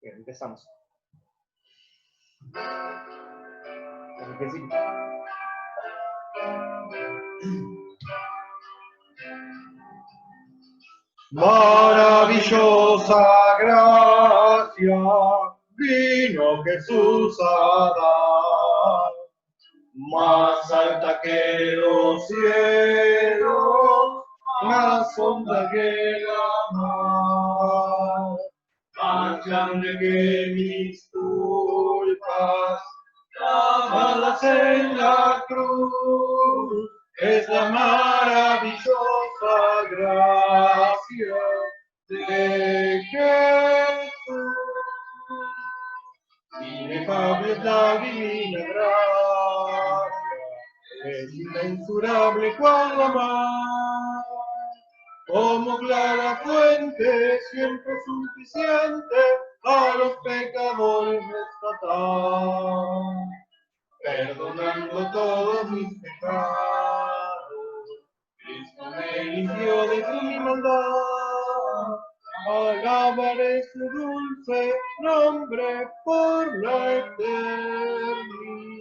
Bien, empezamos. Claro que sí. Maravillosa gracia vino Jesús a dar, más alta que los cielos, más honda que la mar, más grande que mis culpas, clavadas en la cruz, es la maravillosa gracia de Jesús. Inefable es la divina gracia, es inmensurable cual la mar, como clara fuente siempre suficiente a los pecadores rescatar, perdonando todos mis pecados, Cristo me limpió de mi maldad. Alabaré su dulce nombre por la eternidad.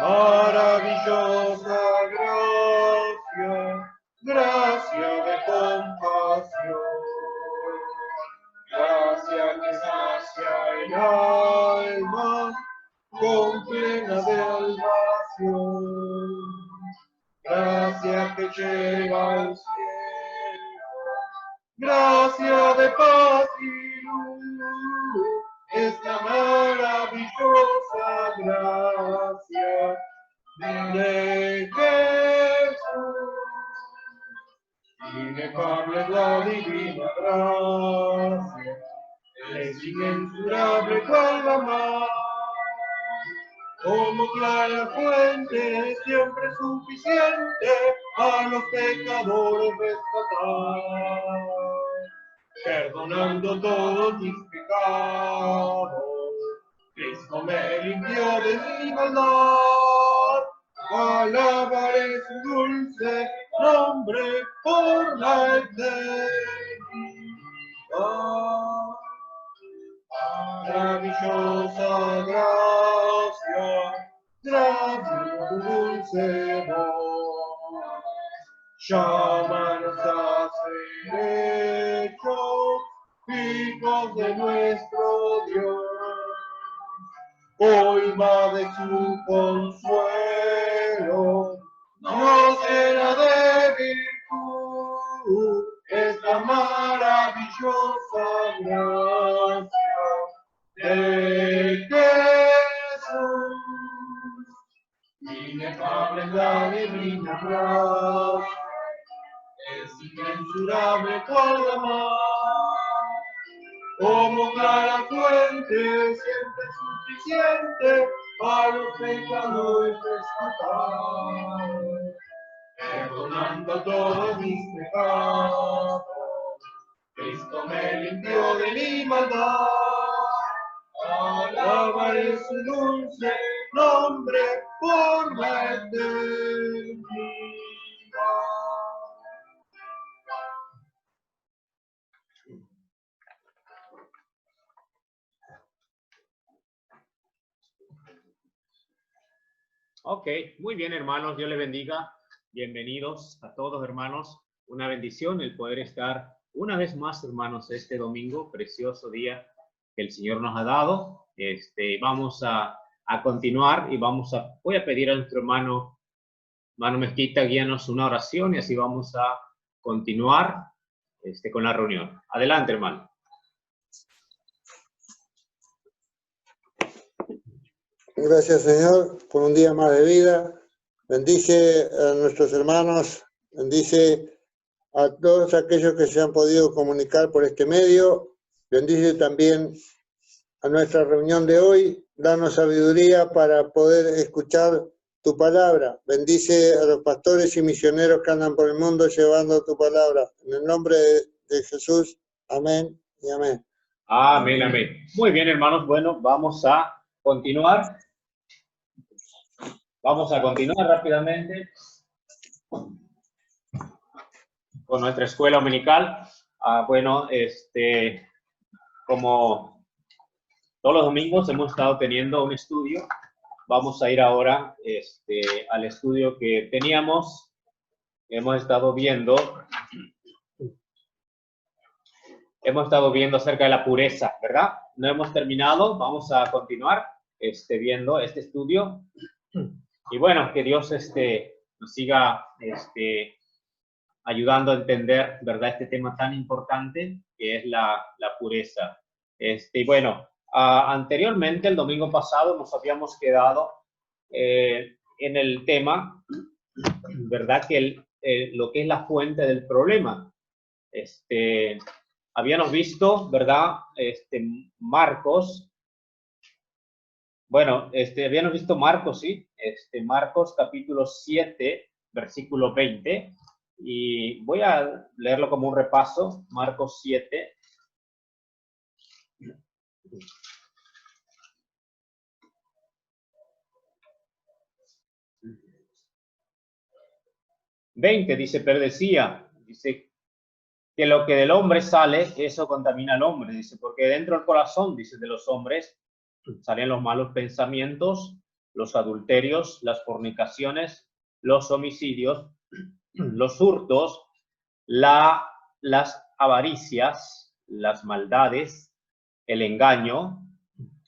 Maravillosa gracia, gracia de compasión, gracia que sacia el alma con plena salvación, gracia que lleva al cielo, gracia de paz y luz, esta maravillosa gracia de Jesús. Inefable es la divina gracia, es inmensurable cual la mar, como clara fuente siempre suficiente a los pecadores rescatar, perdonando todos mis pecados, Cristo me limpió de mi maldad. Alabaré su dulce nombre por la eternidad. Maravillosa gracia, gracia tu dulce voz, llámanos a ser hechos hijos de nuestro Dios. Colma de su consuelo, nos llena de virtud, esta maravillosa gracia de Jesús. Inefable es la divina gracia, es inmensurable cual la mar, como clara fuente siempre suficiente a los pecadores rescatar, perdonando todos mis pecados, Cristo me limpió de mi maldad. Alabaré su dulce nombre por la eternidad. Ok, muy bien hermanos, Dios les bendiga. Bienvenidos a todos hermanos. Una bendición el poder estar una vez más hermanos este domingo, precioso día que el Señor nos ha dado. Vamos a continuar y voy a pedir a nuestro hermano Mezquita, guíanos una oración y así vamos a continuar con la reunión. Adelante hermano. Gracias, Señor, por un día más de vida. Bendice a nuestros hermanos, bendice a todos aquellos que se han podido comunicar por este medio. Bendice también a nuestra reunión de hoy. Danos sabiduría para poder escuchar tu palabra. Bendice a los pastores y misioneros que andan por el mundo llevando tu palabra. En el nombre de Jesús, amén y amén. Amén, amén. Muy bien, hermanos. Bueno, vamos a continuar. Vamos a continuar rápidamente con nuestra escuela dominical. Bueno, como todos los domingos hemos estado teniendo un estudio, vamos a ir ahora al estudio que teníamos. Hemos estado viendo acerca de la pureza, ¿verdad? No hemos terminado, vamos a continuar viendo este estudio. Y bueno, que Dios nos siga ayudando a entender, ¿verdad?, este tema tan importante que es la pureza. Bueno, anteriormente, el domingo pasado, nos habíamos quedado en el tema, ¿verdad?, que lo que es la fuente del problema. Habíamos visto, ¿verdad?, Marcos. Bueno, habíamos visto Marcos, ¿sí? Marcos capítulo 7, versículo 20. Y voy a leerlo como un repaso. Marcos 7. Dice, pero dice que lo que del hombre sale, eso contamina al hombre. Dice, porque dentro del corazón, dice, de los hombres salen los malos pensamientos, los adulterios, las fornicaciones, los homicidios, los hurtos, las avaricias, las maldades, el engaño,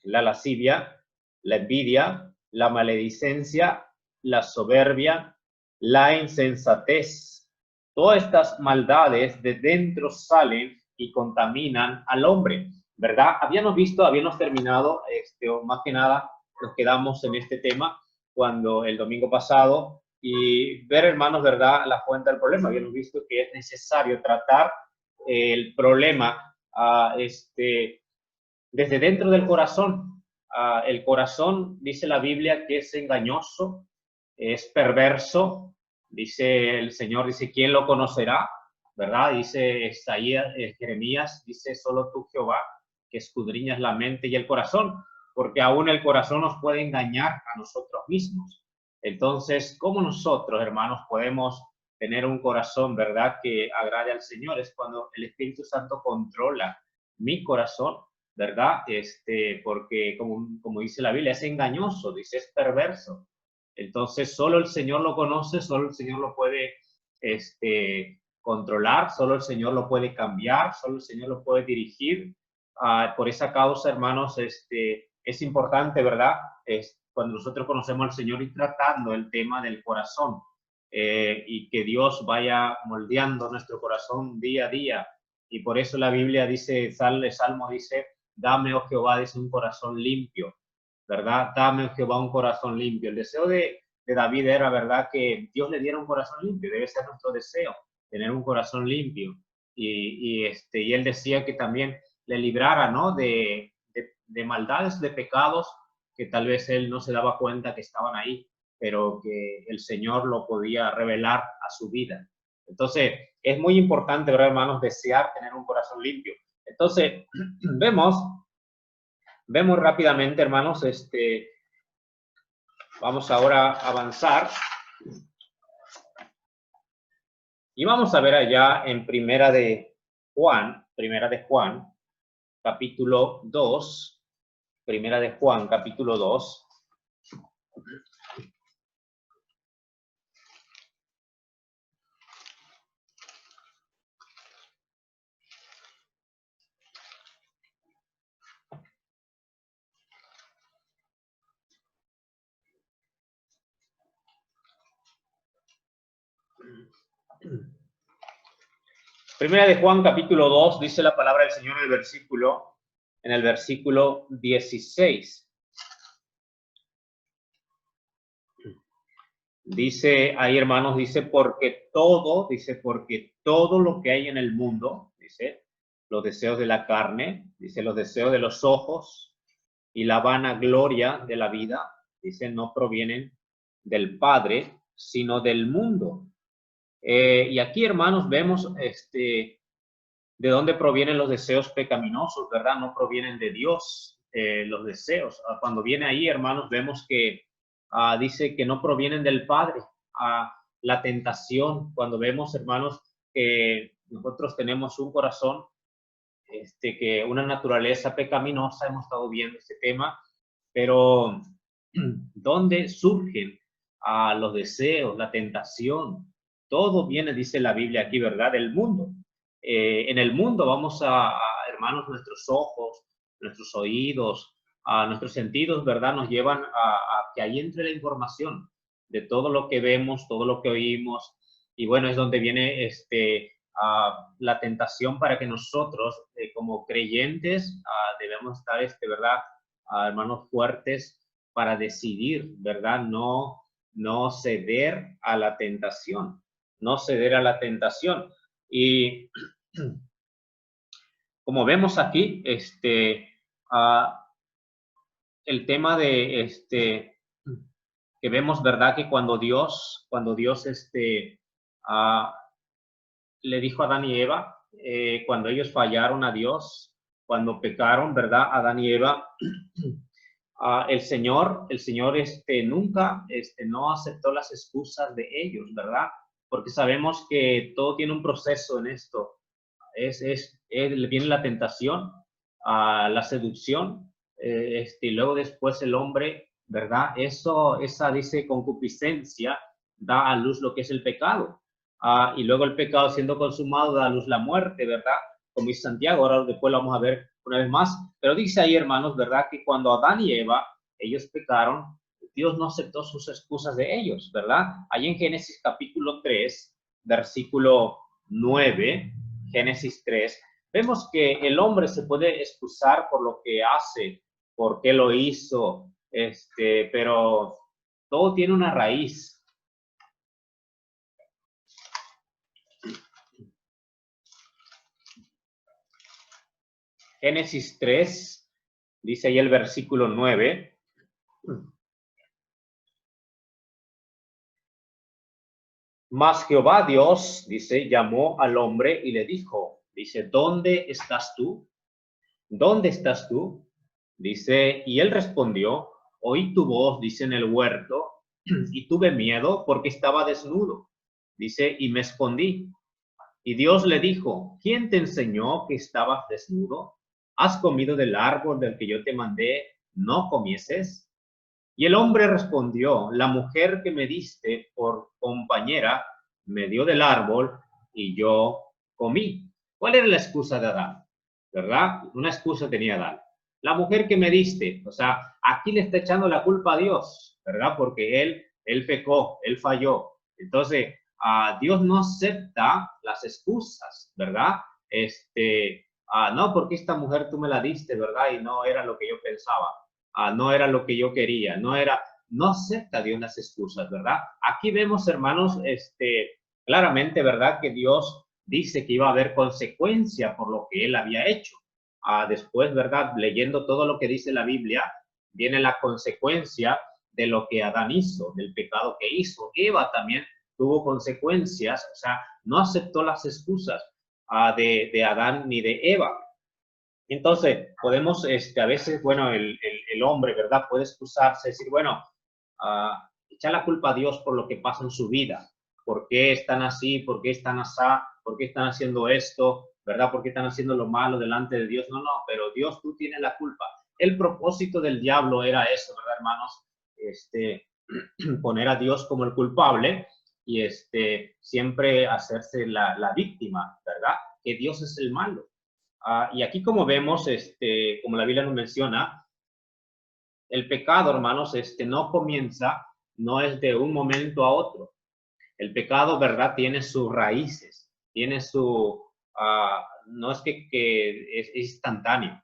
la lascivia, la envidia, la maledicencia, la soberbia, la insensatez. Todas estas maldades de dentro salen y contaminan al hombre, ¿verdad? Habíamos terminado, o más que nada nos quedamos en este tema cuando el domingo pasado, y ver, hermanos, ¿verdad?, la fuente del problema. Habíamos visto que es necesario tratar el problema desde dentro del corazón. El corazón, dice la Biblia, que es engañoso, es perverso. Dice el Señor, dice, ¿quién lo conocerá? ¿Verdad? Dice Jeremías, dice, solo tú, Jehová, que escudriñas la mente y el corazón, porque aún el corazón nos puede engañar a nosotros mismos. Entonces, ¿cómo nosotros, hermanos, podemos tener un corazón, verdad, que agrade al Señor? Es cuando el Espíritu Santo controla mi corazón, ¿verdad? Porque como dice la Biblia, es engañoso, dice, es perverso. Entonces, solo el Señor lo conoce, solo el Señor lo puede controlar, solo el Señor lo puede cambiar, solo el Señor lo puede dirigir. Por esa causa, hermanos, es importante, ¿verdad?, cuando nosotros conocemos al Señor, y tratando el tema del corazón, y que Dios vaya moldeando nuestro corazón día a día. Y por eso la Biblia dice, el Salmo dice, dame, oh Jehová, dice, un corazón limpio, ¿verdad? Dame, oh Jehová, un corazón limpio. El deseo de David era, ¿verdad?, que Dios le diera un corazón limpio. Debe ser nuestro deseo, tener un corazón limpio. Y él decía que también le librara, ¿no?, de maldades, de pecados que tal vez él no se daba cuenta que estaban ahí, pero que el Señor lo podía revelar a su vida. Entonces, es muy importante, ¿verdad, hermanos?, desear tener un corazón limpio. Entonces, vemos rápidamente, hermanos, vamos ahora a avanzar. Y vamos a ver allá en Primera de Juan, capítulo 2, Primera de Juan, capítulo 2. Primera de Juan, capítulo 2, dice la palabra del Señor en el versículo 16. Dice ahí, hermanos, dice, porque todo lo que hay en el mundo, dice, los deseos de la carne, dice, los deseos de los ojos y la vanagloria de la vida, dice, no provienen del Padre, sino del mundo. Y aquí, hermanos, vemos de dónde provienen los deseos pecaminosos, ¿verdad? No provienen de Dios, los deseos. Cuando viene ahí, hermanos, vemos que dice que no provienen del Padre. La tentación, cuando vemos, hermanos, que nosotros tenemos un corazón, que una naturaleza pecaminosa, hemos estado viendo este tema, pero ¿dónde surgen los deseos, la tentación? Todo viene, dice la Biblia aquí, ¿verdad? Del mundo. En el mundo vamos hermanos, nuestros ojos, nuestros oídos, nuestros sentidos, ¿verdad? Nos llevan a que ahí entre la información de todo lo que vemos, todo lo que oímos. Y bueno, es donde viene la tentación para que nosotros, como creyentes, debemos estar, ¿verdad? Hermanos, fuertes para decidir, ¿verdad? No ceder a la tentación, no ceder a la tentación. Y como vemos aquí, el tema de que vemos, ¿verdad? Que cuando Dios le dijo a Adán y Eva, cuando ellos fallaron a Dios, cuando pecaron, ¿verdad? Adán y Eva, el Señor nunca no aceptó las excusas de ellos, ¿verdad? Porque sabemos que todo tiene un proceso en esto. Viene la tentación, la seducción, y luego después el hombre, ¿verdad? Esa dice concupiscencia da a luz lo que es el pecado. Y luego el pecado siendo consumado da a luz la muerte, ¿verdad? Como dice Santiago, ahora después lo vamos a ver una vez más. Pero dice ahí, hermanos, ¿verdad? Que cuando Adán y Eva, ellos pecaron, Dios no aceptó sus excusas de ellos, ¿verdad? Ahí en Génesis capítulo 3, versículo 9, Génesis 3, vemos que el hombre se puede excusar por lo que hace, por qué lo hizo, pero todo tiene una raíz. Génesis 3, dice ahí el versículo 9. Mas Jehová Dios, dice, llamó al hombre y le dijo, dice, ¿dónde estás tú? ¿Dónde estás tú? Dice, y él respondió, oí tu voz, dice, en el huerto, y tuve miedo porque estaba desnudo. Dice, y me escondí. Y Dios le dijo, ¿quién te enseñó que estabas desnudo? ¿Has comido del árbol del que yo te mandé, no comieses? Y el hombre respondió, la mujer que me diste por compañera me dio del árbol y yo comí. ¿Cuál era la excusa de Adán? ¿Verdad? Una excusa tenía Adán. La mujer que me diste, o sea, aquí le está echando la culpa a Dios, ¿verdad? Porque él pecó, él falló. Entonces, Dios no acepta las excusas, ¿verdad? No, porque esta mujer tú me la diste, ¿verdad? Y no era lo que yo pensaba. No era lo que yo quería, no acepta Dios las excusas, ¿verdad? Aquí vemos, hermanos, claramente, ¿verdad? Que Dios dice que iba a haber consecuencia por lo que él había hecho. Después, ¿verdad? Leyendo todo lo que dice la Biblia, viene la consecuencia de lo que Adán hizo, del pecado que hizo. Eva también tuvo consecuencias, o sea, no aceptó las excusas de Adán ni de Eva. Entonces, podemos, a veces, bueno, el hombre, ¿verdad? Puede excusarse, decir, bueno, echar la culpa a Dios por lo que pasa en su vida. ¿Por qué están así? ¿Por qué están así? ¿Por qué están haciendo esto? ¿Verdad? ¿Por qué están haciendo lo malo delante de Dios? No, pero Dios, tú tienes la culpa. El propósito del diablo era eso, ¿verdad, hermanos? Poner a Dios como el culpable y siempre hacerse la víctima, ¿verdad? Que Dios es el malo. Y aquí como vemos, como la Biblia nos menciona, el pecado, hermanos, no comienza, no es de un momento a otro. El pecado, ¿verdad? Tiene sus raíces, tiene no es que es instantáneo,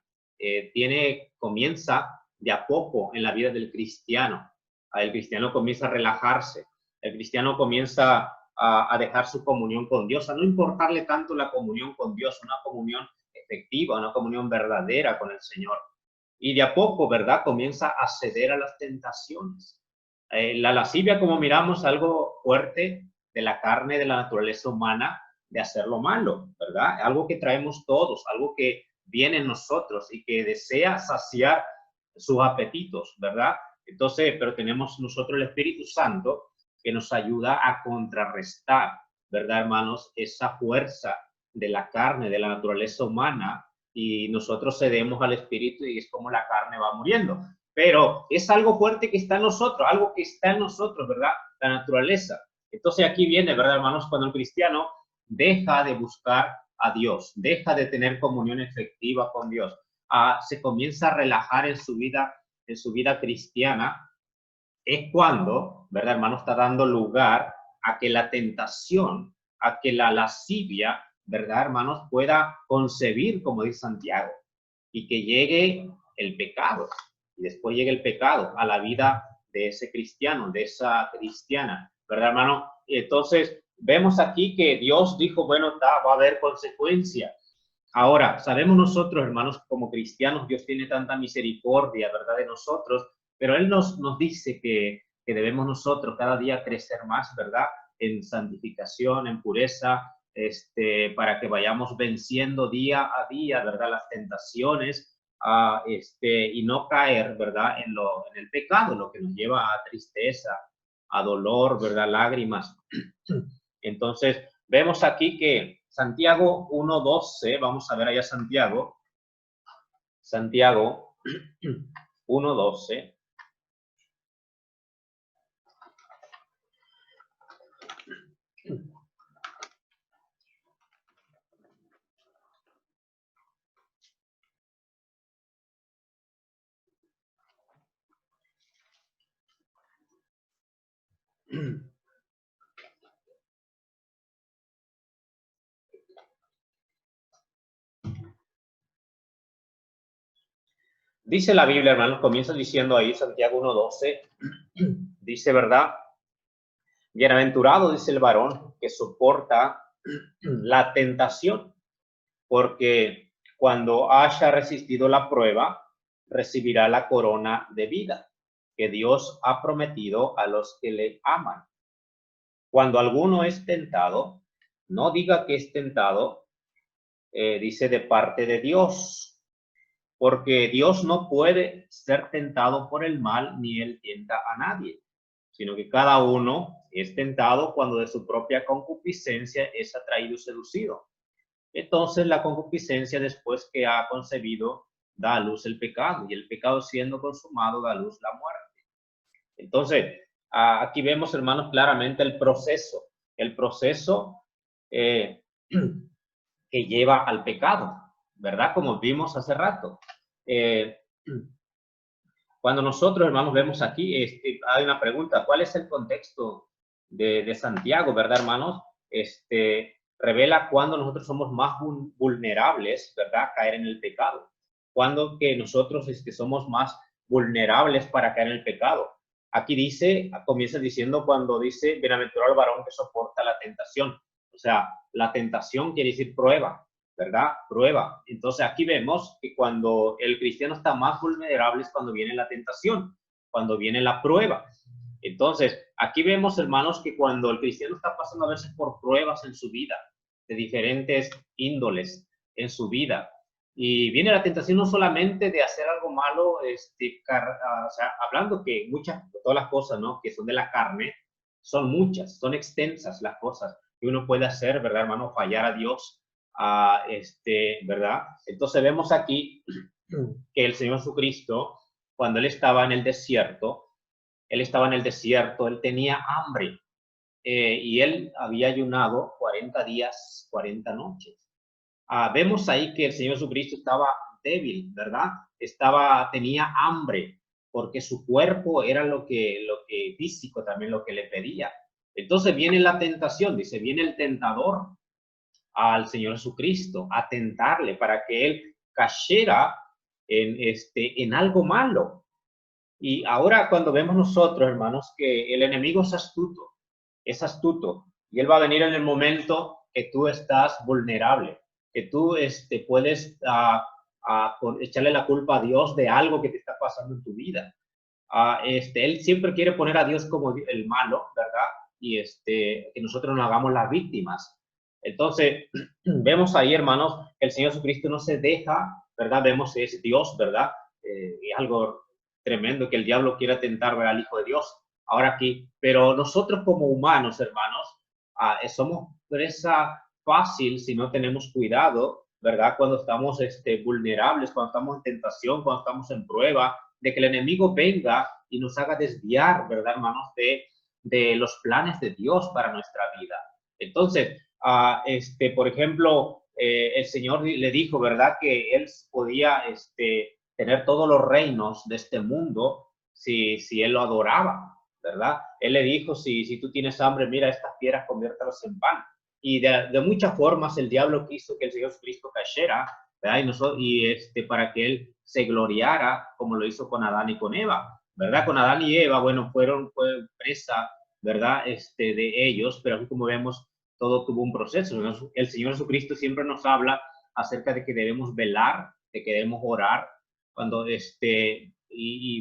comienza de a poco en la vida del cristiano. El cristiano comienza a relajarse, el cristiano comienza a dejar su comunión con Dios, a no importarle tanto la comunión con Dios, una comunión efectiva, una comunión verdadera con el Señor. Y de a poco, ¿verdad? Comienza a ceder a las tentaciones. La lascivia, como miramos, algo fuerte de la carne, de la naturaleza humana, de hacer lo malo, ¿verdad? Algo que traemos todos, algo que viene en nosotros y que desea saciar sus apetitos, ¿verdad? Entonces, pero tenemos nosotros el Espíritu Santo que nos ayuda a contrarrestar, ¿verdad, hermanos? Esa fuerza de la carne, de la naturaleza humana, y nosotros cedemos al espíritu y es como la carne va muriendo. Pero es algo fuerte que está en nosotros, algo que está en nosotros, ¿verdad? La naturaleza. Entonces aquí viene, ¿verdad, hermanos? Cuando el cristiano deja de buscar a Dios, deja de tener comunión efectiva con Dios, se comienza a relajar en su vida cristiana, es cuando, ¿verdad, hermano? Está dando lugar a que la tentación, a que la lascivia, ¿verdad, hermanos? Pueda concebir, como dice Santiago, y que llegue el pecado, y después llegue el pecado a la vida de ese cristiano, de esa cristiana, ¿verdad, hermano? Entonces, vemos aquí que Dios dijo, bueno, va a haber consecuencias. Ahora, sabemos nosotros, hermanos, como cristianos, Dios tiene tanta misericordia, ¿verdad?, de nosotros, pero Él nos dice que debemos nosotros cada día crecer más, ¿verdad?, en santificación, en pureza, para que vayamos venciendo día a día, ¿verdad?, las tentaciones, y no caer, ¿verdad?, en el pecado, lo que nos lleva a tristeza, a dolor, ¿verdad?, lágrimas. Entonces, vemos aquí que Santiago 1:12, vamos a ver allá Santiago 1:12. Dice la Biblia, hermanos, comienza diciendo ahí Santiago 1:12, dice, ¿verdad? Bienaventurado, dice el varón, que soporta la tentación, porque cuando haya resistido la prueba, recibirá la corona de vida que Dios ha prometido a los que le aman. Cuando alguno es tentado, no diga que es tentado, dice de parte de Dios, porque Dios no puede ser tentado por el mal, ni él tienta a nadie, sino que cada uno es tentado cuando de su propia concupiscencia es atraído y seducido. Entonces la concupiscencia, después que ha concebido, da a luz el pecado, y el pecado siendo consumado da a luz la muerte. Entonces, aquí vemos, hermanos, claramente el proceso que lleva al pecado, ¿verdad? Como vimos hace rato. Cuando nosotros, hermanos, vemos aquí, hay una pregunta, ¿cuál es el contexto de Santiago, verdad, hermanos? Revela cuando nosotros somos más vulnerables, ¿verdad?, a caer en el pecado. Cuando que nosotros somos más vulnerables para caer en el pecado. Aquí dice, comienza diciendo cuando dice, bienaventurado el varón que soporta la tentación. O sea, la tentación quiere decir prueba, ¿verdad? Prueba. Entonces aquí vemos que cuando el cristiano está más vulnerable es cuando viene la tentación, cuando viene la prueba. Entonces, aquí vemos, hermanos, que cuando el cristiano está pasando a veces por pruebas en su vida, de diferentes índoles en su vida, y viene la tentación no solamente de hacer algo malo, o sea, hablando que todas las cosas, ¿no?, que son de la carne, son muchas, son extensas las cosas que uno puede hacer, ¿verdad, hermano? Fallar a Dios, ¿verdad? Entonces vemos aquí que el Señor Jesucristo, cuando Él estaba en el desierto, Él tenía hambre, y Él había ayunado 40 días, 40 noches. Vemos ahí que el Señor Jesucristo estaba débil, ¿verdad? Tenía hambre, porque su cuerpo era lo que físico también lo que le pedía. Entonces viene la tentación, dice, viene el tentador al Señor Jesucristo a tentarle para que Él cayera en algo malo. Y ahora cuando vemos nosotros, hermanos, que el enemigo es astuto, y él va a venir en el momento que tú estás vulnerable, que tú puedes echarle la culpa a Dios de algo que te está pasando en tu vida. Él siempre quiere poner a Dios como el malo, ¿verdad? Y que nosotros nos hagamos las víctimas. Entonces, vemos ahí, hermanos, que el Señor Jesucristo no se deja, ¿verdad? Vemos que es Dios, ¿verdad? Es algo tremendo que el diablo quiera tentar, ¿verdad?, al Hijo de Dios. Ahora aquí, pero nosotros como humanos, hermanos, somos presa fácil si no tenemos cuidado, ¿verdad? Cuando estamos vulnerables, cuando estamos en tentación, cuando estamos en prueba, de que el enemigo venga y nos haga desviar, ¿verdad, hermanos? De los planes de Dios para nuestra vida. Entonces, por ejemplo, el Señor le dijo, ¿verdad? Que Él podía tener todos los reinos de este mundo si Él lo adoraba, ¿verdad? Él le dijo, si tú tienes hambre, mira, estas piedras, conviértalas en pan. Y de muchas formas el diablo quiso que el Señor Cristo cayera, ¿verdad? Para que Él se gloriara, como lo hizo con Adán y con Eva, ¿verdad? Con Adán y Eva, bueno, fue presa, ¿verdad? De ellos, pero aquí como vemos, todo tuvo un proceso. El Señor Jesucristo siempre nos habla acerca de que debemos velar, de que debemos orar, cuando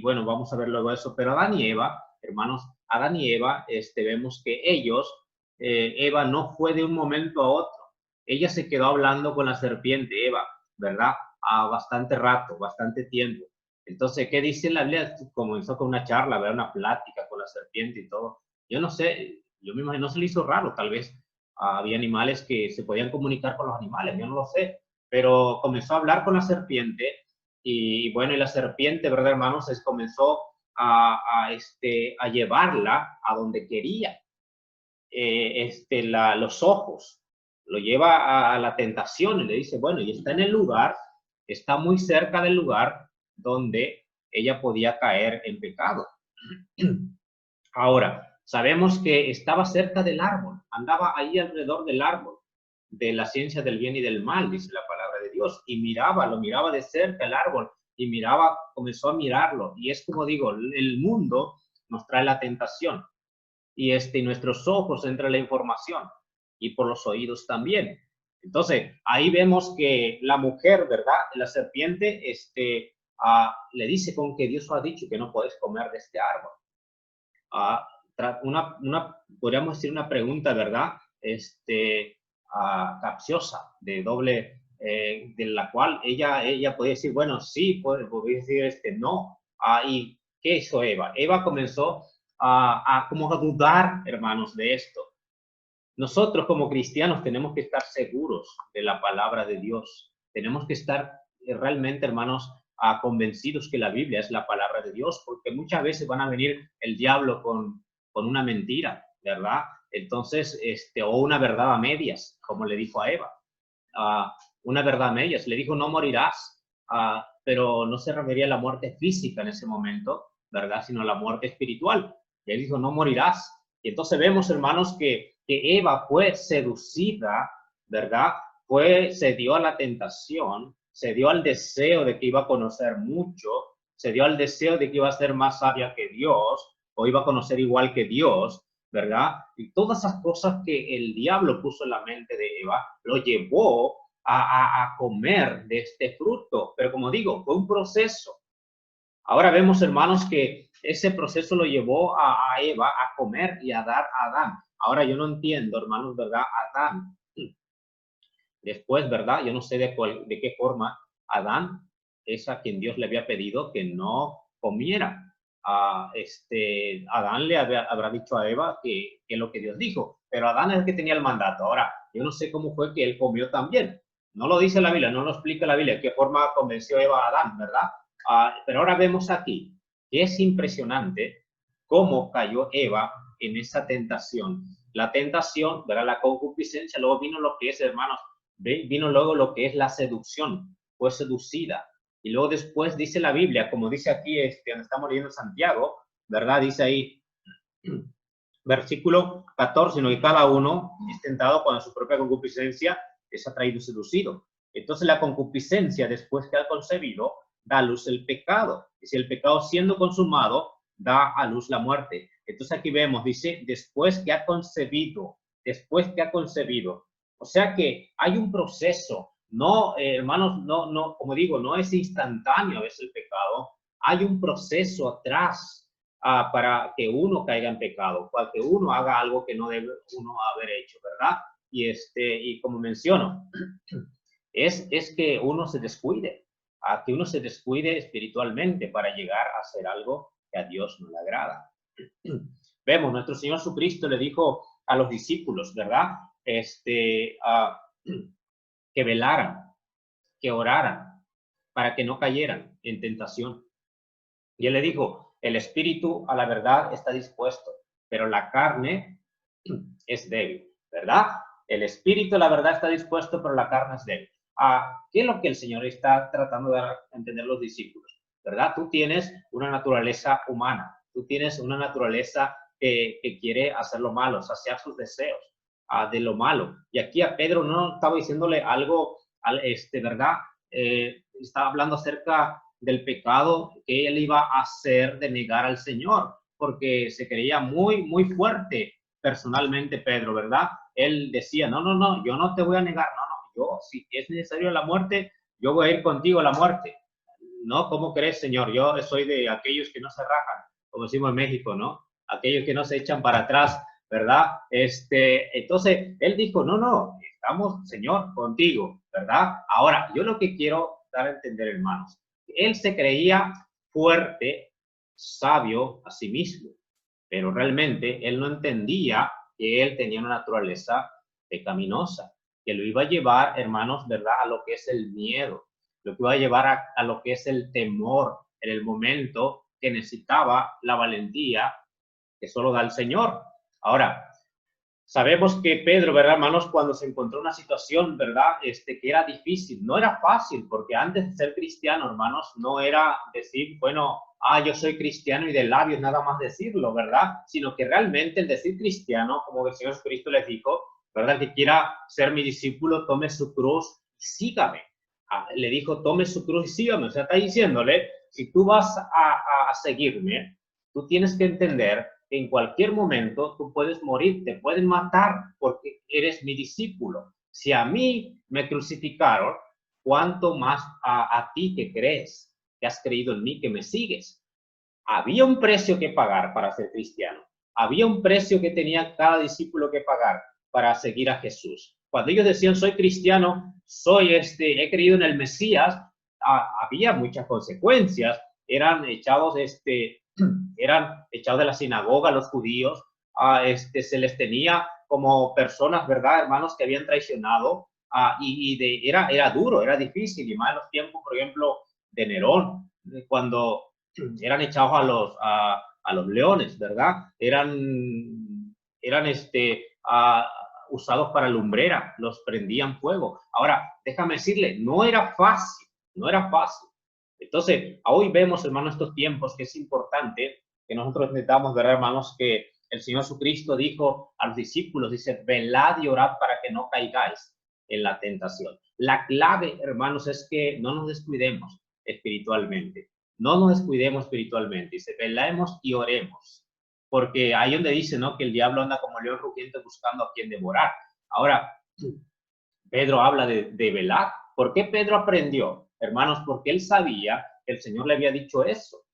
bueno, vamos a ver luego eso, pero Adán y Eva, hermanos, Adán y Eva, vemos que ellos, Eva no fue de un momento a otro, ella se quedó hablando con la serpiente, Eva, ¿verdad? A bastante rato, bastante tiempo. Entonces, ¿qué dice la Biblia? Comenzó con una charla, ¿verdad? Una plática con la serpiente y todo. Yo no sé, yo me imagino, no se le hizo raro, tal vez había animales que se podían comunicar con los animales, yo no lo sé, pero comenzó a hablar con la serpiente y bueno, y la serpiente, ¿verdad, hermanos? Comenzó a llevarla a donde quería. Los ojos, lo lleva a la tentación y le dice, bueno, y está en el lugar, está muy cerca del lugar donde ella podía caer en pecado. Ahora, sabemos que estaba cerca del árbol, andaba ahí alrededor del árbol, de la ciencia del bien y del mal, dice la palabra de Dios, y lo miraba de cerca el árbol, y comenzó a mirarlo, y es como digo, el mundo nos trae la tentación, y nuestros ojos entra la información, y por los oídos también. Entonces, ahí vemos que la mujer, ¿verdad? La serpiente, le dice con que Dios ha dicho que no puedes comer de este árbol. Podríamos decir una pregunta, ¿verdad? Capciosa, de doble, de la cual ella podía decir, bueno, sí, podría decir no. ¿Y qué hizo Eva? Eva comenzó como a dudar, hermanos, de esto. Nosotros como cristianos tenemos que estar seguros de la palabra de Dios. Tenemos que estar realmente, hermanos, convencidos que la Biblia es la palabra de Dios, porque muchas veces van a venir el diablo con una mentira, ¿verdad? Entonces, o una verdad a medias, como le dijo a Eva. Una verdad a medias. Le dijo, no morirás, pero no se refería a la muerte física en ese momento, ¿verdad? Sino a la muerte espiritual. Y él dijo, no morirás. Y entonces vemos, hermanos, que Eva fue seducida, ¿verdad? Se dio a la tentación, se dio al deseo de que iba a conocer mucho, se dio al deseo de que iba a ser más sabia que Dios, o iba a conocer igual que Dios, ¿verdad? Y todas esas cosas que el diablo puso en la mente de Eva, lo llevó a comer de este fruto. Pero como digo, fue un proceso. Ahora vemos, hermanos, que ese proceso lo llevó a Eva a comer y a dar a Adán. Ahora yo no entiendo, hermanos, ¿verdad? Adán. Después, ¿verdad? Yo no sé de qué forma Adán es a quien Dios le había pedido que no comiera. Adán le habrá dicho a Eva que es lo que Dios dijo, pero Adán es el que tenía el mandato. Ahora, yo no sé cómo fue que él comió también. No lo dice la Biblia, no lo explica la Biblia, qué forma convenció Eva a Adán, ¿verdad? Pero ahora vemos aquí que es impresionante cómo cayó Eva en esa tentación. La tentación, ¿verdad? La concupiscencia, luego vino lo que es, hermanos, vino luego lo que es la seducción, fue seducida. Y luego después dice la Biblia, como dice aquí, donde estamos leyendo Santiago, ¿verdad? Dice ahí, versículo 14, sino que cada uno es tentado cuando su propia concupiscencia es atraído y seducido. Entonces la concupiscencia, después que ha concebido, da a luz el pecado. Y si el pecado siendo consumado, da a luz la muerte. Entonces aquí vemos, dice, después que ha concebido, después que ha concebido. O sea que hay un proceso. No, hermanos, no, como digo, no es instantáneo a veces el pecado. Hay un proceso atrás para que uno caiga en pecado, para que uno haga algo que no debe uno haber hecho, ¿verdad? Y como menciono, es que uno se descuide, que uno se descuide espiritualmente para llegar a hacer algo que a Dios no le agrada. Vemos, nuestro Señor Jesucristo le dijo a los discípulos, ¿verdad? que velaran, que oraran, para que no cayeran en tentación. Y él le dijo, el espíritu a la verdad está dispuesto, pero la carne es débil, ¿verdad? El espíritu a la verdad está dispuesto, pero la carne es débil. ¿Qué es lo que el Señor está tratando de entender los discípulos? ¿Verdad? Tú tienes una naturaleza humana, tú tienes una naturaleza que quiere hacer lo malo, saciar sus deseos de lo malo. Y aquí a Pedro no estaba diciéndole algo, ¿verdad? Estaba hablando acerca del pecado que él iba a hacer de negar al Señor, porque se creía muy, muy fuerte personalmente Pedro, ¿verdad? Él decía, no, no, no, yo no te voy a negar, no, no, yo, si es necesario la muerte, yo voy a ir contigo a la muerte. No, ¿cómo crees, Señor? Yo soy de aquellos que no se rajan, como decimos en México, ¿no? Aquellos que no se echan para atrás, ¿verdad? Entonces, él dijo, no, no, estamos, Señor, contigo, ¿verdad? Ahora, yo lo que quiero dar a entender, hermanos, él se creía fuerte, sabio a sí mismo, pero realmente él no entendía que él tenía una naturaleza pecaminosa, que lo iba a llevar, hermanos, ¿verdad?, a lo que es el miedo, lo que iba a llevar a lo que es el temor en el momento que necesitaba la valentía que solo da el Señor. Ahora, sabemos que Pedro, ¿verdad, hermanos? Cuando se encontró una situación, ¿verdad? Que era difícil, no era fácil, porque antes de ser cristiano, hermanos, no era decir, bueno, yo soy cristiano y de labios nada más decirlo, ¿verdad? Sino que realmente el decir cristiano, como el Señor Jesucristo les dijo, ¿verdad? Que quiera ser mi discípulo, tome su cruz y sígame. Le dijo, tome su cruz y sígame. O sea, está diciéndole, si tú vas a seguirme, tú tienes que entender que en cualquier momento tú puedes morir, te pueden matar porque eres mi discípulo. Si a mí me crucificaron, ¿cuánto más a ti que crees, que has creído en mí, que me sigues? Había un precio que pagar para ser cristiano. Había un precio que tenía cada discípulo que pagar para seguir a Jesús. Cuando ellos decían, soy cristiano, he creído en el Mesías, había muchas consecuencias. Eran echados de la sinagoga los judíos, se les tenía como personas, ¿verdad, hermanos, que habían traicionado, era duro, era difícil, y más en los tiempos, por ejemplo, de Nerón, cuando eran echados a los leones, ¿verdad? Eran usados para lumbrera, los prendían fuego. Ahora, déjame decirle, no era fácil, no era fácil. Entonces, hoy vemos, hermanos, estos tiempos que es importante que nosotros necesitamos ver, hermanos, que el Señor Jesucristo dijo a los discípulos, dice, velad y orad para que no caigáis en la tentación. La clave, hermanos, es que no nos descuidemos espiritualmente. No nos descuidemos espiritualmente. Dice, velemos y oremos. Porque ahí donde dice, ¿no?, que el diablo anda como león rugiente buscando a quien devorar. Ahora, Pedro habla de velar. ¿Por qué Pedro aprendió? Hermanos, porque él sabía que el Señor le había dicho eso,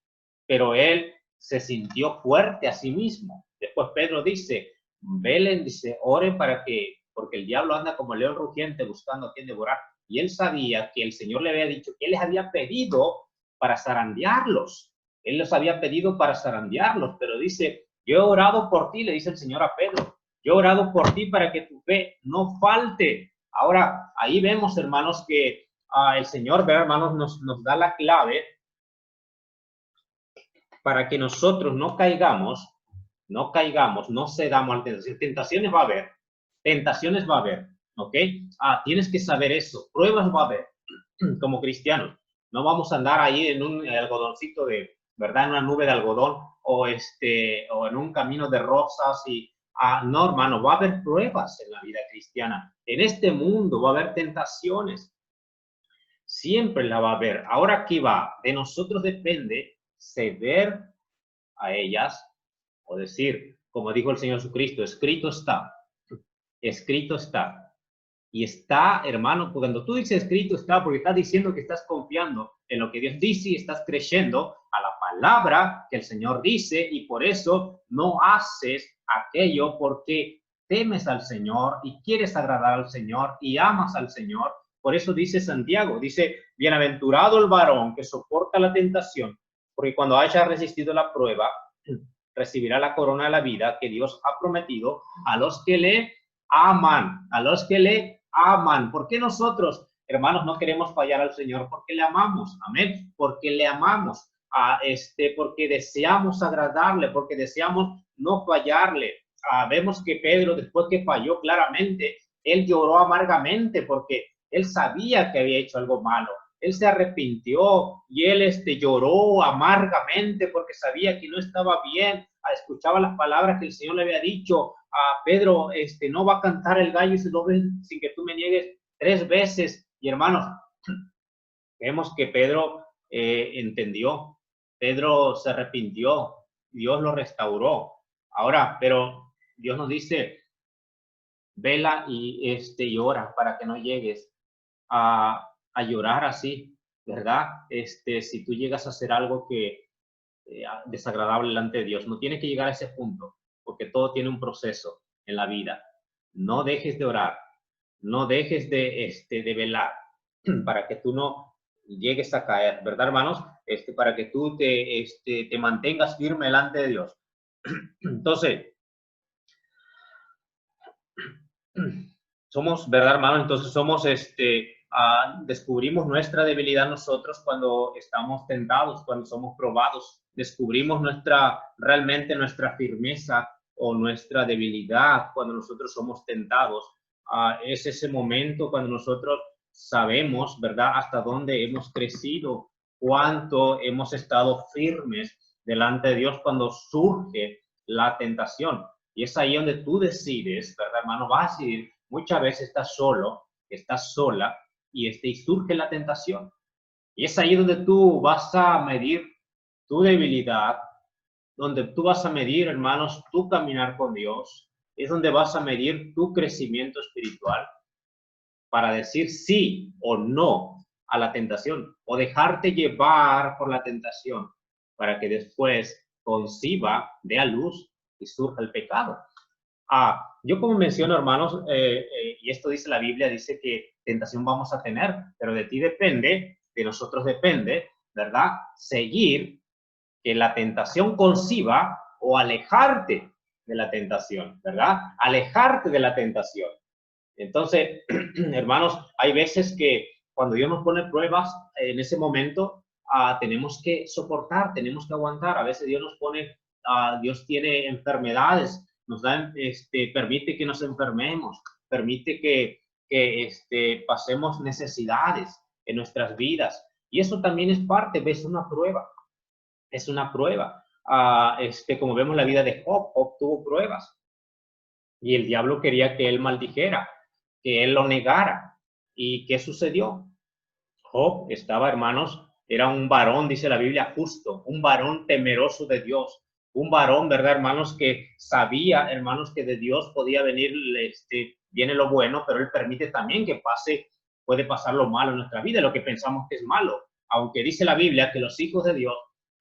pero él se sintió fuerte a sí mismo. Después Pedro dice, velen, dice, oren porque el diablo anda como león rugiente buscando a quien devorar. Y él sabía que el Señor le había dicho que él les había pedido para zarandearlos. Él los había pedido para zarandearlos, pero dice, yo he orado por ti, le dice el Señor a Pedro, yo he orado por ti para que tu fe no falte. Ahora, ahí vemos, hermanos, que el Señor, ¿verdad, hermanos, nos da la clave para que nosotros no caigamos, no cedamos a tentaciones. Tentaciones va a haber, ¿ok? Tienes que saber eso, pruebas va a haber, como cristianos. No vamos a andar ahí en un algodoncito ¿verdad? En una nube de algodón o en un camino de rosas no, hermano, va a haber pruebas en la vida cristiana. En este mundo va a haber tentaciones. Siempre la va a haber. Ahora, ¿qué va? De nosotros depende ceder a ellas o decir, como dijo el Señor Jesucristo, escrito está. Escrito está. Y está, hermano, cuando tú dices escrito está, porque estás diciendo que estás confiando en lo que Dios dice y estás creyendo a la palabra que el Señor dice, y por eso no haces aquello porque temes al Señor y quieres agradar al Señor y amas al Señor. Por eso dice Santiago, dice, bienaventurado el varón que soporta la tentación, porque cuando haya resistido la prueba, recibirá la corona de la vida que Dios ha prometido a los que le aman, a los que le aman. ¿Por qué nosotros, hermanos, no queremos fallar al Señor? Porque le amamos, amén, porque le amamos, porque deseamos agradarle, porque deseamos no fallarle. Vemos que Pedro, después que falló claramente, él lloró amargamente porque él sabía que había hecho algo malo. Él se arrepintió y él lloró amargamente porque sabía que no estaba bien. Escuchaba las palabras que el Señor le había dicho a Pedro, no va a cantar el gallo sin que tú me niegues 3 veces. Y hermanos, vemos que Pedro entendió, Pedro se arrepintió, Dios lo restauró. Ahora, pero Dios nos dice, vela y ora para que no llegues a llorar así, ¿verdad? Si tú llegas a hacer algo que desagradable delante de Dios, no tienes que llegar a ese punto, porque todo tiene un proceso en la vida. No dejes de orar, no dejes de velar, para que tú no llegues a caer, ¿verdad, hermanos? Para que tú te mantengas firme delante de Dios. Entonces, somos, ¿verdad, hermano? Entonces somos, descubrimos nuestra debilidad nosotros cuando estamos tentados, cuando somos probados. Descubrimos realmente nuestra firmeza o nuestra debilidad cuando nosotros somos tentados. Es ese momento cuando nosotros sabemos, ¿verdad?, hasta dónde hemos crecido, cuánto hemos estado firmes delante de Dios cuando surge la tentación. Y es ahí donde tú decides, ¿verdad, hermano? Vas a decidir, muchas veces estás solo, estás sola, y surge la tentación. Y es ahí donde tú vas a medir tu debilidad, donde tú vas a medir, hermanos, tu caminar con Dios. Es donde vas a medir tu crecimiento espiritual para decir sí o no a la tentación, o dejarte llevar por la tentación para que después conciba, dé a luz y surja el pecado. Yo como menciono, hermanos, y esto dice la Biblia, dice que tentación vamos a tener, pero de ti depende, de nosotros depende, ¿verdad? Seguir que la tentación conciba o alejarte de la tentación, ¿verdad? Alejarte de la tentación. Entonces, hermanos, hay veces que cuando Dios nos pone pruebas, en ese momento tenemos que soportar, tenemos que aguantar. A veces Dios nos pone, Dios tiene enfermedades, nos da, permite que nos enfermemos, permite que pasemos necesidades en nuestras vidas. Y eso también es parte, ves, una prueba. Es una prueba. Como vemos la vida de Job, Job tuvo pruebas. Y el diablo quería que él maldijera, que él lo negara. ¿Y qué sucedió? Job estaba, hermanos, era un varón, dice la Biblia, justo, un varón temeroso de Dios, un varón, ¿verdad, hermanos? Que sabía, hermanos, que de Dios podía venir, viene lo bueno, pero él permite también que puede pasar lo malo en nuestra vida, lo que pensamos que es malo. Aunque dice la Biblia que los hijos de Dios,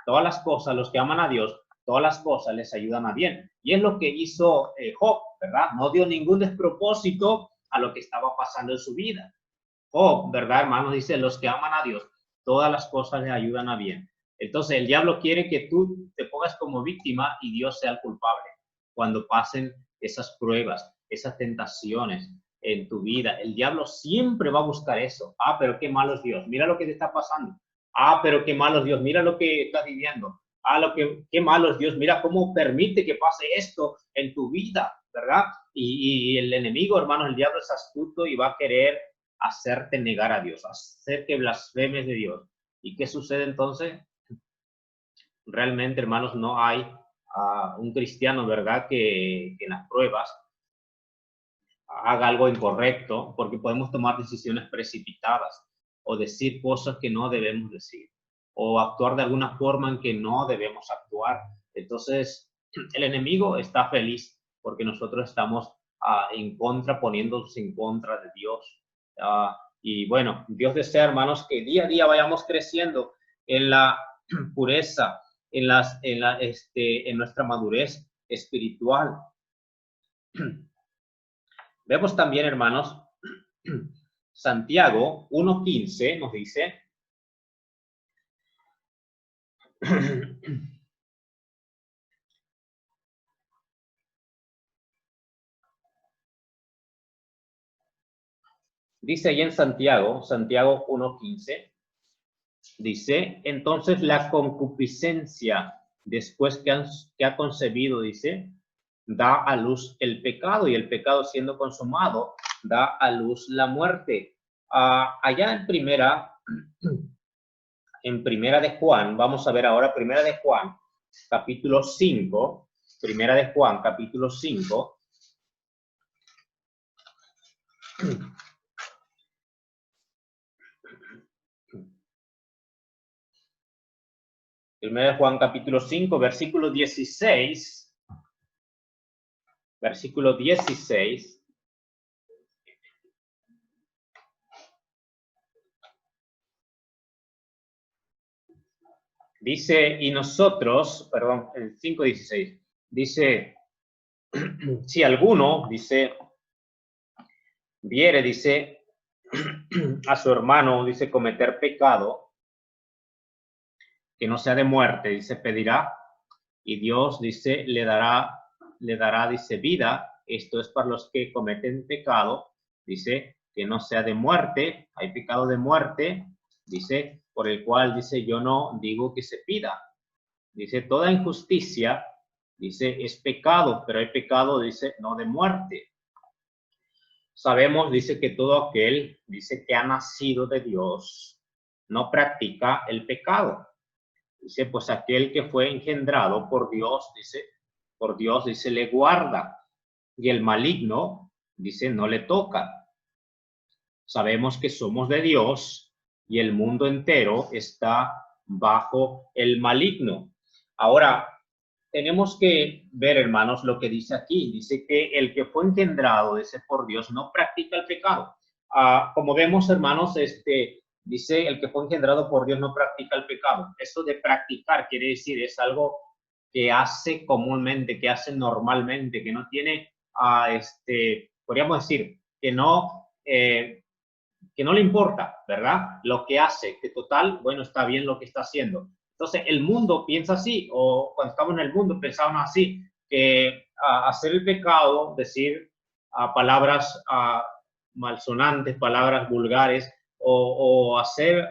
todas las cosas, los que aman a Dios, todas las cosas les ayudan a bien. Y es lo que hizo Job, ¿verdad? No dio ningún despropósito a lo que estaba pasando en su vida. Job, ¿verdad, hermanos? Dice, los que aman a Dios, todas las cosas les ayudan a bien. Entonces, el diablo quiere que tú te pongas como víctima y Dios sea el culpable cuando pasen esas pruebas, esas tentaciones en tu vida. El diablo siempre va a buscar eso. Pero qué malo es Dios. Mira lo que te está pasando. Pero qué malo es Dios. Mira lo que estás viviendo. Qué malo es Dios. Mira cómo permite que pase esto en tu vida, ¿verdad? Y el enemigo, hermanos, el diablo es astuto y va a querer hacerte negar a Dios, hacer que blasfemes de Dios. ¿Y qué sucede entonces? Realmente, hermanos, no hay un cristiano, ¿verdad?, que en las pruebas haga algo incorrecto, porque podemos tomar decisiones precipitadas o decir cosas que no debemos decir o actuar de alguna forma en que no debemos actuar. Entonces, el enemigo está feliz porque nosotros estamos en contra, poniéndonos en contra de Dios. Y bueno, Dios desea, hermanos, que día a día vayamos creciendo en la pureza, en nuestra madurez espiritual. Vemos también, hermanos, Santiago 1:15 nos dice, Dice ahí en Santiago 1:15, dice, entonces la concupiscencia, después que ha concebido, dice, da a luz el pecado, y el pecado siendo consumado, da a luz la muerte. Allá en primera de Juan, vamos a ver ahora primera de Juan, capítulo 5, primera de Juan, capítulo 5. Primera de Juan, capítulo 5, versículo 16. Versículo 16. Dice, y nosotros, perdón, el 5:16, dice, si alguno, dice, viere, dice, a su hermano, dice, cometer pecado, que no sea de muerte, dice, pedirá, y Dios, dice, le dará, dice, vida. Esto es para los que cometen pecado, dice, que no sea de muerte, hay pecado de muerte, dice, por el cual, dice, yo no digo que se pida. Dice, toda injusticia, dice, es pecado, pero hay pecado, dice, no de muerte. Sabemos, dice, que todo aquel, dice, que ha nacido de Dios, no practica el pecado. Dice, pues aquel que fue engendrado por Dios, dice, le guarda. Y el maligno, dice, no le toca. Sabemos que somos de Dios y el mundo entero está bajo el maligno. Ahora, tenemos que ver, hermanos, lo que dice aquí. Dice que el que fue engendrado, dice, por Dios, no practica el pecado. Como vemos, hermanos, dice, el que fue engendrado por Dios no practica el pecado. Eso de practicar quiere decir, es algo que hace comúnmente, que hace normalmente, que no tiene, podríamos decir, que no le importa, ¿verdad? Lo que hace, que total, bueno, está bien lo que está haciendo. Entonces, el mundo piensa así, o cuando estamos en el mundo pensamos así, que hacer el pecado, decir palabras malsonantes, palabras vulgares, o hacer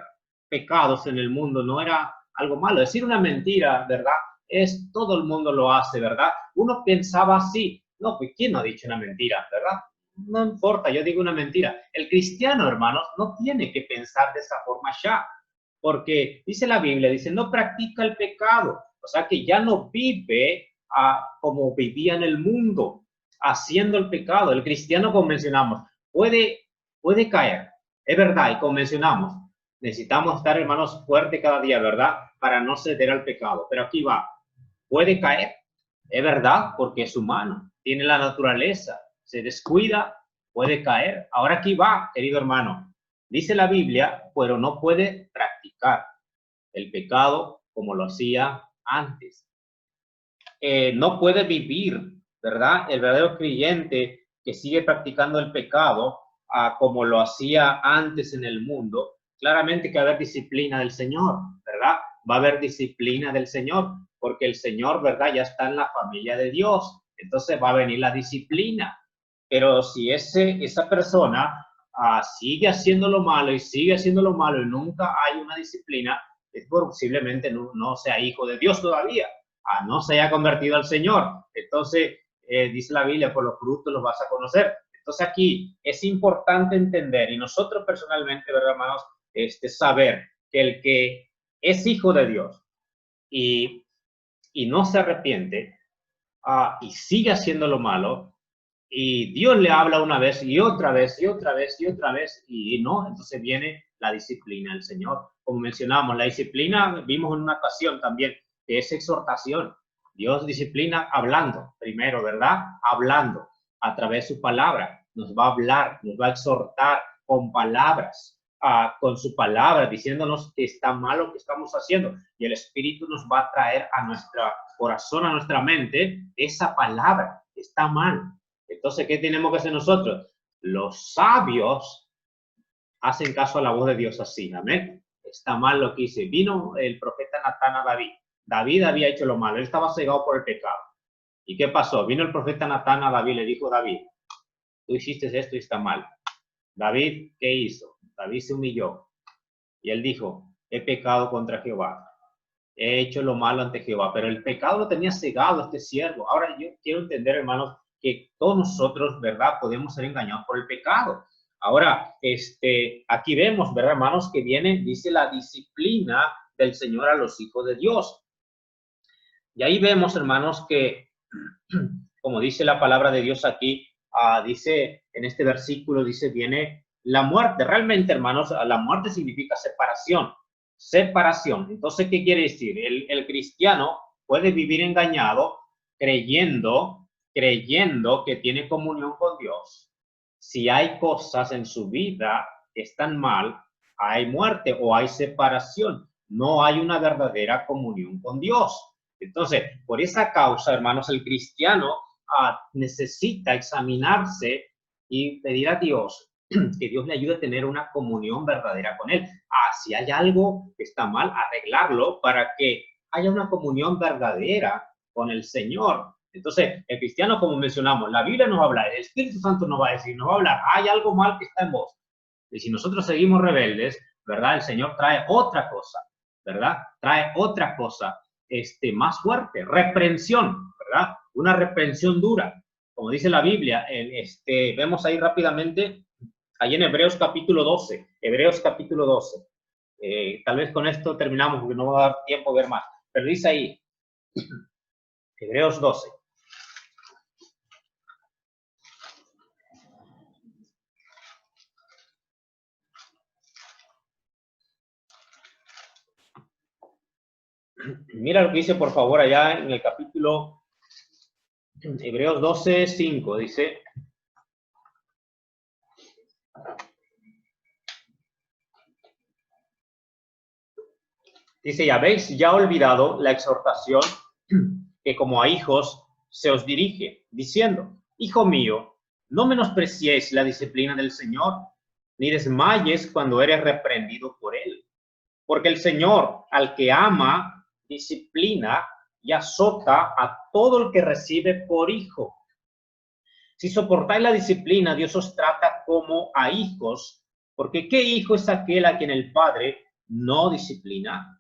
pecados en el mundo no era algo malo. Decir una mentira, ¿verdad? Todo el mundo lo hace, ¿verdad? Uno pensaba así. No, pues ¿quién no ha dicho una mentira, verdad? No importa, yo digo una mentira. El cristiano, hermanos, no tiene que pensar de esa forma ya, porque dice la Biblia, dice, no practica el pecado, o sea que ya no vive como vivía en el mundo, haciendo el pecado. El cristiano, como mencionamos, puede caer, es verdad, y como mencionamos, necesitamos estar, hermanos, fuertes cada día, ¿verdad? Para no ceder al pecado, pero aquí va, puede caer, es verdad, porque es humano, tiene la naturaleza, se descuida, puede caer. Ahora aquí va, querido hermano. Dice la Biblia, pero no puede practicar el pecado como lo hacía antes. No puede vivir, ¿verdad? El verdadero creyente que sigue practicando el pecado como lo hacía antes en el mundo, claramente que va a haber disciplina del Señor, ¿verdad? Va a haber disciplina del Señor, porque el Señor, ¿verdad? Ya está en la familia de Dios, entonces va a venir la disciplina. Pero si esa persona sigue haciendo lo malo y sigue haciendo lo malo y nunca hay una disciplina, es posiblemente no sea hijo de Dios todavía, no se haya convertido al Señor. Entonces, dice la Biblia, por los frutos los vas a conocer. Entonces aquí es importante entender, y nosotros personalmente, ¿verdad, hermanos? Saber que el que es hijo de Dios y no se arrepiente y sigue haciendo lo malo, y Dios le habla una vez y otra vez y otra vez y otra vez, y no, entonces viene la disciplina del Señor. Como mencionamos, la disciplina, vimos en una ocasión también, que es exhortación. Dios disciplina hablando, primero, ¿verdad? Hablando a través de su palabra. Nos va a hablar, nos va a exhortar con palabras, con su palabra, diciéndonos que está mal lo que estamos haciendo. Y el Espíritu nos va a traer a nuestro corazón, a nuestra mente, esa palabra, está mal. Entonces, ¿qué tenemos que hacer nosotros? Los sabios hacen caso a la voz de Dios así, amén. Está mal lo que hice. Vino el profeta Natán a David. David había hecho lo malo, él estaba cegado por el pecado. ¿Y qué pasó? Vino el profeta Natán a David, le dijo, David, tú hiciste esto y está mal. David, ¿qué hizo? David se humilló y él dijo, he pecado contra Jehová. He hecho lo malo ante Jehová, pero el pecado lo tenía cegado este siervo. Ahora yo quiero entender, hermanos, que todos nosotros, ¿verdad? Podemos ser engañados por el pecado. Ahora, aquí vemos, ¿verdad, hermanos? Que viene, dice, la disciplina del Señor a los hijos de Dios. Y ahí vemos, hermanos, que, como dice la palabra de Dios aquí, dice, en este versículo, dice, viene la muerte. Realmente, hermanos, la muerte significa separación. Separación. Entonces, ¿qué quiere decir? El cristiano puede vivir engañado creyendo que tiene comunión con Dios. Si hay cosas en su vida que están mal, hay muerte o hay separación. No hay una verdadera comunión con Dios. Entonces, por esa causa, hermanos, el cristiano necesita examinarse y pedir a Dios que Dios le ayude a tener una comunión verdadera con Él. Si hay algo que está mal, arreglarlo para que haya una comunión verdadera con el Señor. Entonces, el cristiano, como mencionamos, la Biblia nos va a hablar, el Espíritu Santo nos va a decir, nos va a hablar, hay algo mal que está en vos. Y si nosotros seguimos rebeldes, ¿verdad? El Señor trae otra cosa, ¿verdad? Trae otra cosa, más fuerte, reprensión, ¿verdad? Una reprensión dura. Como dice la Biblia, vemos ahí rápidamente, ahí en Hebreos capítulo 12, Hebreos capítulo 12. Tal vez con esto terminamos porque no va a dar tiempo a ver más. Pero dice ahí, Hebreos 12. Mira lo que dice, por favor, allá en el capítulo Hebreos 12, 5. Dice, y habéis ya olvidado la exhortación que como a hijos se os dirige, diciendo, hijo mío, no menospreciéis la disciplina del Señor, ni desmayes cuando eres reprendido por él. Porque el Señor, al que ama, disciplina y azota a todo el que recibe por hijo. Si soportáis la disciplina, Dios os trata como a hijos, porque ¿qué hijo es aquel a quien el Padre no disciplina?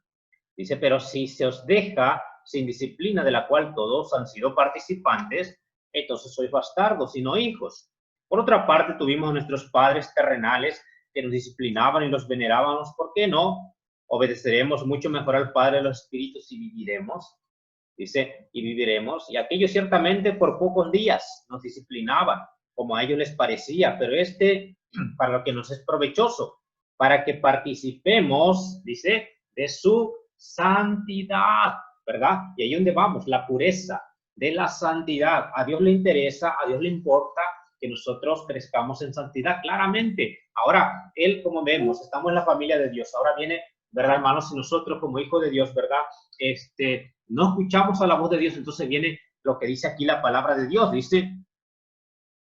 Dice, pero si se os deja sin disciplina de la cual todos han sido participantes, entonces sois bastardos y no hijos. Por otra parte, tuvimos a nuestros padres terrenales que nos disciplinaban y los venerábamos. ¿Por qué no? Obedeceremos mucho mejor al Padre de los Espíritus y viviremos. Dice, y viviremos. Y aquellos ciertamente por pocos días nos disciplinaban, como a ellos les parecía, pero para lo que nos es provechoso, para que participemos, dice, de su santidad, ¿verdad? Y ahí donde vamos, la pureza de la santidad. A Dios le interesa, a Dios le importa que nosotros crezcamos en santidad, claramente. Ahora, Él, como vemos, estamos en la familia de Dios. Ahora viene, ¿verdad, hermanos? Si nosotros como hijos de Dios, ¿verdad? No escuchamos a la voz de Dios, entonces viene lo que dice aquí la palabra de Dios. Dice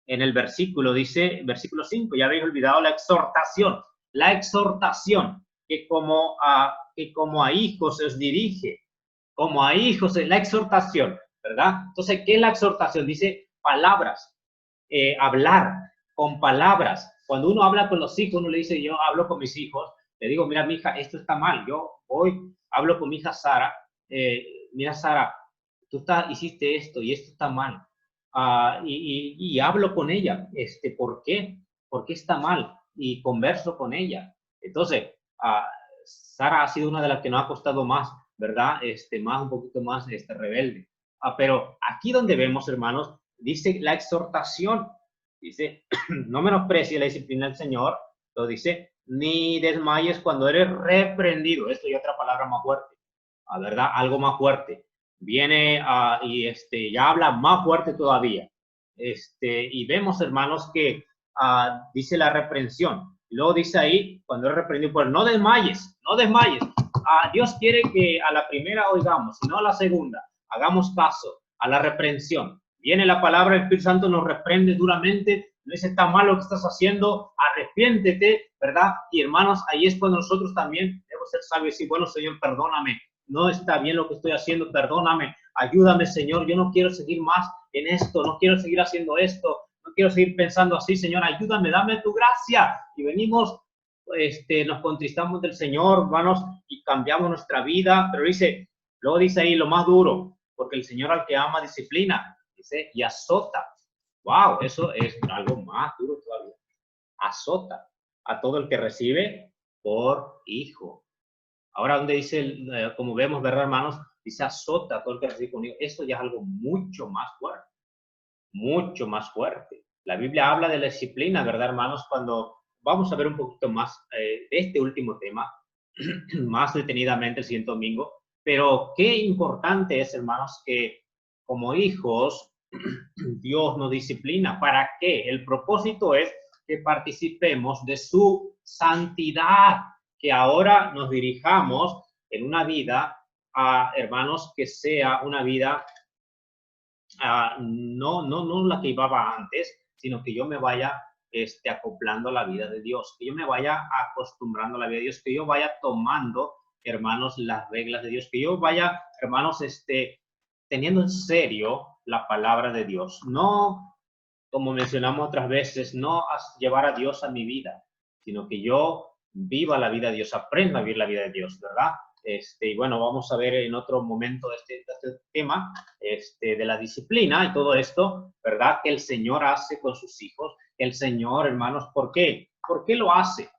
en el versículo 5, ya habéis olvidado la exhortación que como a hijos se os dirige, como a hijos, la exhortación, ¿verdad? Entonces, ¿qué es la exhortación? Dice palabras, hablar con palabras. Cuando uno habla con los hijos, uno le dice, yo hablo con mis hijos, le digo, mira, mi hija, esto está mal. Yo hoy hablo con mi hija Sara, mira, Sara, tú hiciste esto y esto está mal. Y hablo con ella, ¿por qué? ¿Por qué está mal? Y converso con ella. Entonces, Sara ha sido una de las que nos ha costado más, ¿verdad? Un poquito más rebelde. Pero aquí donde vemos, hermanos, dice la exhortación, dice, no menosprecies la disciplina del Señor, lo dice, ni desmayes cuando eres reprendido. Esto y otra palabra más fuerte, ¿verdad? Algo más fuerte. Viene ya habla más fuerte todavía. Y vemos, hermanos, que dice la reprensión. Y luego dice ahí, cuando es reprendido por él, no desmayes, no desmayes. Dios quiere que a la primera oigamos, y no a la segunda. Hagamos caso a la reprensión. Viene la palabra, el Espíritu Santo nos reprende duramente, no es tan malo lo que estás haciendo, arrepiéntete, ¿verdad? Y hermanos, ahí es cuando nosotros también debemos ser sabios y decir, bueno, Señor, perdóname, no está bien lo que estoy haciendo, perdóname, ayúdame, Señor, yo no quiero seguir más en esto, no quiero seguir haciendo esto, no quiero seguir pensando así, Señor, ayúdame, dame tu gracia. Y venimos, nos contristamos del Señor, hermanos, y cambiamos nuestra vida. Pero luego dice ahí lo más duro, porque el Señor al que ama disciplina, dice, y azota. Wow, eso es algo más duro todavía. Azota a todo el que recibe por hijo. Ahora, donde dice, como vemos, ¿verdad, hermanos? Dice azota a todo el que recibe por hijo. Esto ya es algo mucho más fuerte. Mucho más fuerte. La Biblia habla de la disciplina, ¿verdad, hermanos? Cuando vamos a ver un poquito más de este último tema, más detenidamente el siguiente domingo, pero qué importante es, hermanos, que como hijos, Dios nos disciplina. ¿Para qué? El propósito es que participemos de su santidad, que ahora nos dirijamos en una vida, hermanos, que sea una vida no la que llevaba antes, sino que yo me vaya acoplando a la vida de Dios, que yo me vaya acostumbrando a la vida de Dios, que yo vaya tomando, hermanos, las reglas de Dios, que yo vaya, hermanos, teniendo en serio la palabra de Dios. No, como mencionamos otras veces, no llevar a Dios a mi vida, sino que yo viva la vida de Dios, aprenda a vivir la vida de Dios, ¿verdad? Y bueno, vamos a ver en otro momento este tema de la disciplina y todo esto, ¿verdad? Que el Señor hace con sus hijos. El Señor, hermanos, ¿por qué? ¿Por qué lo hace?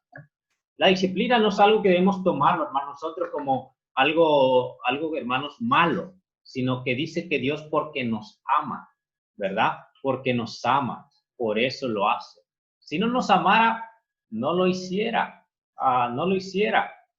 La disciplina no es algo que debemos tomar, hermanos, nosotros como algo, hermanos, malo, sino que dice que Dios porque nos ama, ¿verdad? Porque nos ama, por eso lo hace. Si no nos amara, no lo hiciera,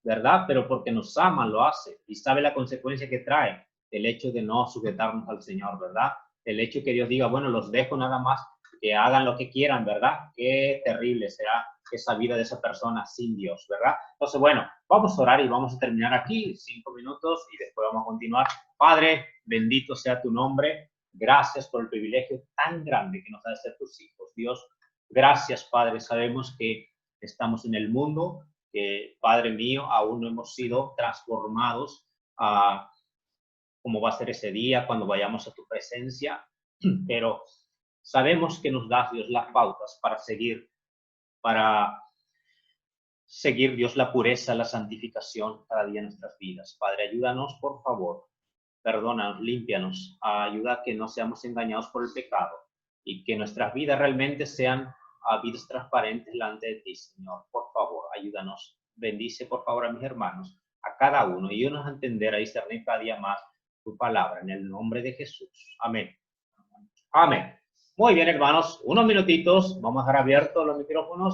¿verdad? Pero porque nos ama, lo hace y sabe la consecuencia que trae el hecho de no sujetarnos al Señor, ¿verdad? El hecho que Dios diga, bueno, los dejo nada más, que hagan lo que quieran, ¿verdad? Qué terrible será esa vida de esa persona sin Dios, ¿verdad? Entonces, bueno, vamos a orar y vamos a terminar aquí, 5 minutos, y después vamos a continuar. Padre, bendito sea tu nombre. Gracias por el privilegio tan grande que nos da de ser tus hijos. Dios, gracias, Padre. Sabemos que estamos en el mundo, que, Padre mío, aún no hemos sido transformados a cómo va a ser ese día cuando vayamos a tu presencia, pero sabemos que nos das, Dios, las pautas para seguir, Dios, la pureza, la santificación cada día en nuestras vidas. Padre, ayúdanos, por favor. Perdónanos, límpianos. Ayuda a que no seamos engañados por el pecado y que nuestras vidas realmente sean vidas transparentes delante de ti, Señor. Por favor, ayúdanos. Bendice, por favor, a mis hermanos, a cada uno, y ayúdanos a entender, a discernir cada día más tu palabra, en el nombre de Jesús. Amén. Amén. Muy bien, hermanos, unos minutitos. Vamos a dejar abiertos los micrófonos.